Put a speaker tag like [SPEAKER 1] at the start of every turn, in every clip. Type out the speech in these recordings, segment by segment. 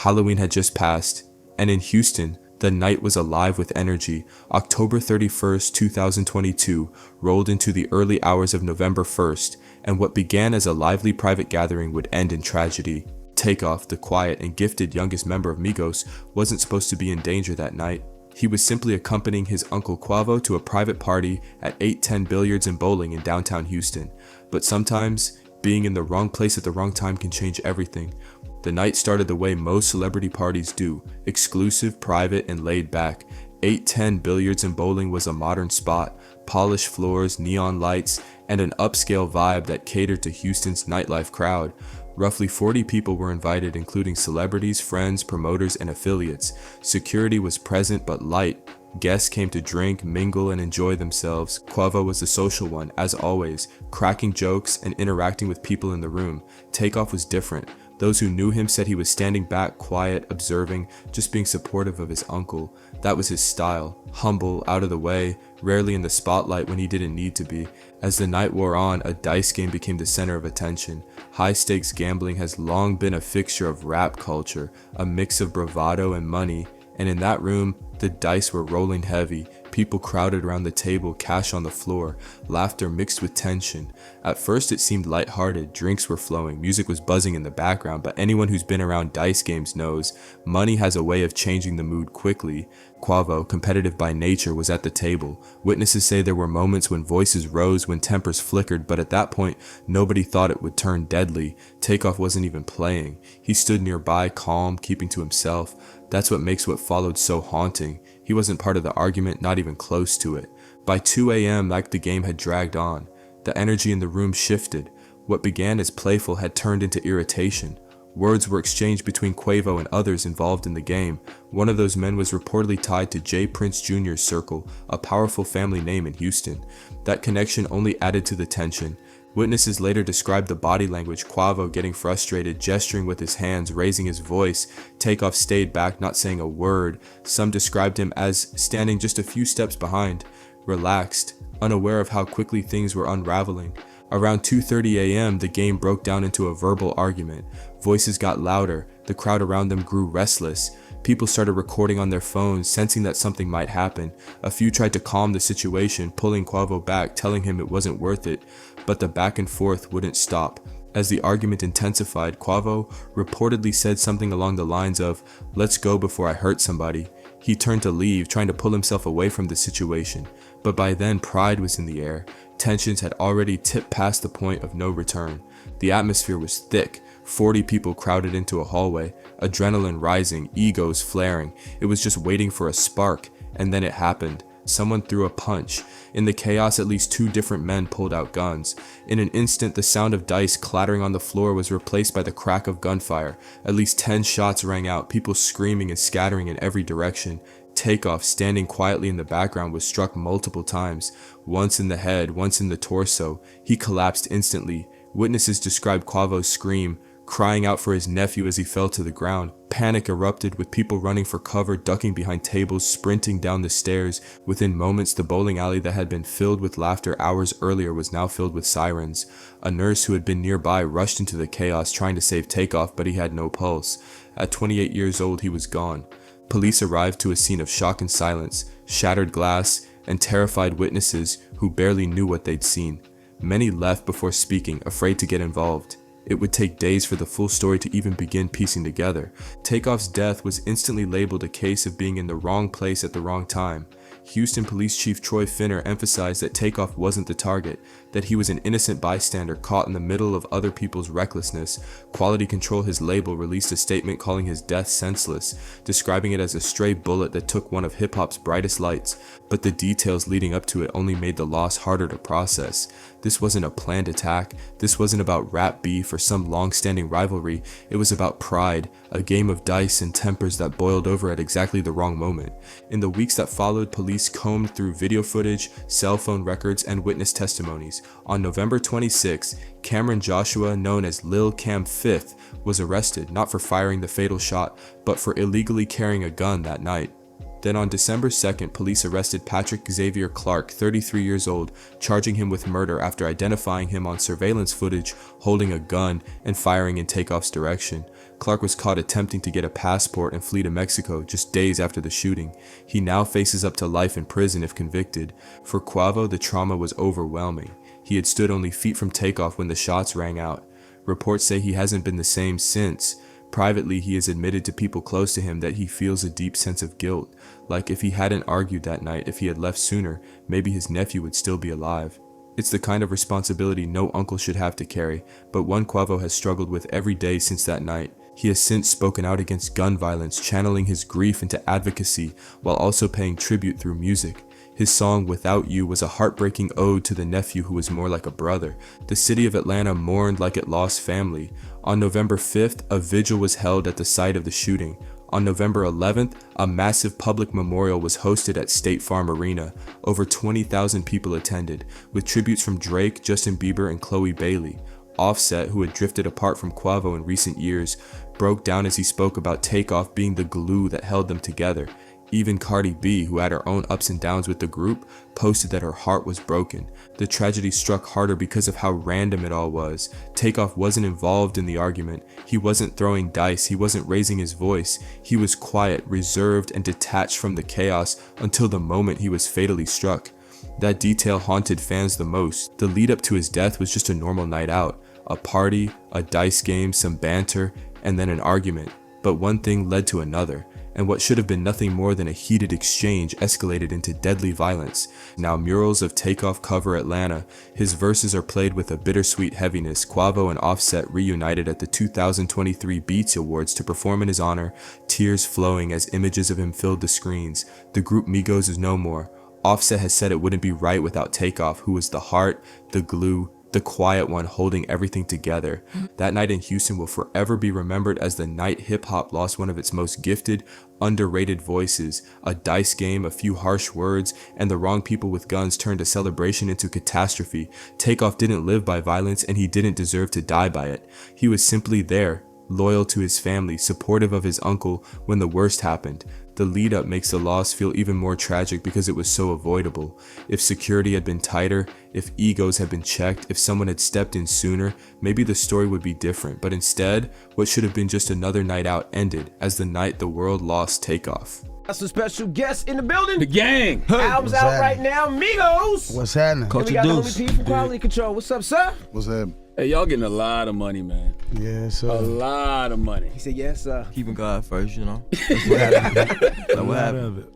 [SPEAKER 1] Halloween had just passed, and in Houston, the night was alive with energy. October 31st, 2022 rolled into the early hours of November 1st, and what began as a lively private gathering would end in tragedy. Takeoff, the quiet and gifted youngest member of Migos, wasn't supposed to be in danger that night. He was simply accompanying his uncle Quavo to a private party at 810 Billiards and Bowling in downtown Houston. But sometimes, being in the wrong place at the wrong time can change everything. The night started the way most celebrity parties do, exclusive, private, and laid back. 810 Billiards and Bowling was a modern spot, polished floors, neon lights, and an upscale vibe that catered to Houston's nightlife crowd. Roughly 40 people were invited, including celebrities, friends, promoters, and affiliates. Security was present but light. Guests came to drink, mingle, and enjoy themselves. Quavo was the social one, as always, cracking jokes and interacting with people in the room. Takeoff was different. Those who knew him said he was standing back, quiet, observing, just being supportive of his uncle. That was his style, humble, out of the way, rarely in the spotlight when he didn't need to be. As the night wore on, a dice game became the center of attention. High-stakes gambling has long been a fixture of rap culture, a mix of bravado and money, and in that room, the dice were rolling heavy. People crowded around the table, cash on the floor, laughter mixed with tension. At first it seemed lighthearted, drinks were flowing, music was buzzing in the background, but anyone who's been around dice games knows money has a way of changing the mood quickly. Quavo, competitive by nature, was at the table. Witnesses say there were moments when voices rose, when tempers flickered, but at that point, nobody thought it would turn deadly. Takeoff wasn't even playing. He stood nearby, calm, keeping to himself. That's what makes what followed so haunting. He wasn't part of the argument, not even close to it. By 2 a.m., like the game had dragged on. The energy in the room shifted. What began as playful had turned into irritation. Words were exchanged between Quavo and others involved in the game. One of those men was reportedly tied to J. Prince Jr.'s circle, a powerful family name in Houston. That connection only added to the tension. Witnesses later described the body language, Quavo getting frustrated, gesturing with his hands, raising his voice. Takeoff stayed back, not saying a word. Some described him as standing just a few steps behind, relaxed, unaware of how quickly things were unraveling. Around 2:30 a.m., the game broke down into a verbal argument. Voices got louder. The crowd around them grew restless. People started recording on their phones, sensing that something might happen. A few tried to calm the situation, pulling Quavo back, telling him it wasn't worth it. But the back and forth wouldn't stop. As the argument intensified, Quavo reportedly said something along the lines of, "Let's go before I hurt somebody." He turned to leave, trying to pull himself away from the situation. But by then, pride was in the air. Tensions had already tipped past the point of no return. The atmosphere was thick. 40 people crowded into a hallway, adrenaline rising, egos flaring. It was just waiting for a spark, and then it happened. Someone threw a punch. In the chaos, at least 2 different men pulled out guns. In an instant, the sound of dice clattering on the floor was replaced by the crack of gunfire. At least 10 shots rang out, people screaming and scattering in every direction. Takeoff, standing quietly in the background, was struck multiple times, once in the head, once in the torso. He collapsed instantly. Witnesses described Quavo's scream, crying out for his nephew as he fell to the ground. Panic erupted, with people running for cover, ducking behind tables, sprinting down the stairs. Within moments, the bowling alley that had been filled with laughter hours earlier was now filled with sirens. A nurse who had been nearby rushed into the chaos, trying to save Takeoff, but he had no pulse. At 28 years old, he was gone. Police arrived to a scene of shock and silence, shattered glass, and terrified witnesses who barely knew what they'd seen. Many left before speaking, afraid to get involved. It would take days for the full story to even begin piecing together. Takeoff's death was instantly labeled a case of being in the wrong place at the wrong time. Houston Police Chief Troy Finner emphasized that Takeoff wasn't the target, that he was an innocent bystander caught in the middle of other people's recklessness. Quality Control, his label, released a statement calling his death senseless, describing it as a stray bullet that took one of hip-hop's brightest lights, but the details leading up to it only made the loss harder to process. This wasn't a planned attack. This wasn't about rap beef or some long-standing rivalry. It was about pride, a game of dice and tempers that boiled over at exactly the wrong moment. In the weeks that followed, police combed through video footage, cell phone records, and witness testimonies. On November 26, Cameron Joshua, known as Lil Cam 5th, was arrested, not for firing the fatal shot, but for illegally carrying a gun that night. Then on December 2nd, police arrested Patrick Xavier Clark, 33 years old, charging him with murder after identifying him on surveillance footage holding a gun and firing in Takeoff's direction. Clark was caught attempting to get a passport and flee to Mexico just days after the shooting. He now faces up to life in prison if convicted. For Quavo, the trauma was overwhelming. He had stood only feet from Takeoff when the shots rang out. Reports say he hasn't been the same since. Privately, he has admitted to people close to him that he feels a deep sense of guilt, like if he hadn't argued that night, if he had left sooner, maybe his nephew would still be alive. It's the kind of responsibility no uncle should have to carry, but one Quavo has struggled with every day since that night. He has since spoken out against gun violence, channeling his grief into advocacy while also paying tribute through music. His song Without You was a heartbreaking ode to the nephew who was more like a brother. The city of Atlanta mourned like it lost family. On November 5th, a vigil was held at the site of the shooting. On November 11th, a massive public memorial was hosted at State Farm Arena. Over 20,000 people attended, with tributes from Drake, Justin Bieber, and Chloe Bailey. Offset, who had drifted apart from Quavo in recent years, broke down as he spoke about Takeoff being the glue that held them together. Even Cardi B, who had her own ups and downs with the group, posted that her heart was broken. The tragedy struck harder because of how random it all was. Takeoff wasn't involved in the argument. He wasn't throwing dice. He wasn't raising his voice. He was quiet, reserved, and detached from the chaos until the moment he was fatally struck. That detail haunted fans the most. The lead up to his death was just a normal night out. A party, a dice game, some banter, and then an argument. But one thing led to another. And what should have been nothing more than a heated exchange escalated into deadly violence. Now murals of Takeoff cover Atlanta. His verses are played with a bittersweet heaviness. Quavo and Offset reunited at the 2023 Beats Awards to perform in his honor, tears flowing as images of him filled the screens. The group Migos is no more. Offset has said it wouldn't be right without Takeoff, who was the heart, the glue, the quiet one holding everything together. That night in Houston will forever be remembered as the night hip-hop lost one of its most gifted, underrated voices. A dice game, a few harsh words, and the wrong people with guns turned a celebration into catastrophe. Takeoff didn't live by violence, and he didn't deserve to die by it. He was simply there, loyal to his family, supportive of his uncle when the worst happened. The lead up makes the loss feel even more tragic because it was so avoidable. If security had been tighter, if egos had been checked, if someone had stepped in sooner, maybe the story would be different. But instead, what should have been just another night out ended as the night the world lost Takeoff.
[SPEAKER 2] That's a special guest in the building.
[SPEAKER 3] The gang.
[SPEAKER 2] Album's out right now, Migos.
[SPEAKER 4] What's happening?
[SPEAKER 2] And we got the homie P from Quality Control. What's up, sir?
[SPEAKER 4] What's happening?
[SPEAKER 3] Hey, y'all getting a lot of money, man.
[SPEAKER 4] Yeah, sir.
[SPEAKER 3] A lot of money.
[SPEAKER 2] He said, yes, sir.
[SPEAKER 5] Keeping God first, you know. That's what happened. That's what happened.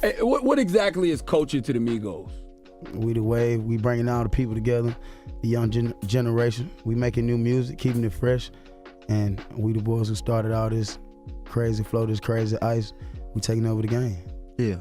[SPEAKER 3] Hey, what exactly is culture to the Migos?
[SPEAKER 4] We the wave. We bringing all the people together, the young generation. We making new music, keeping it fresh. And we the boys who started all this crazy flow, this crazy ice. We taking over the game.
[SPEAKER 5] Yeah.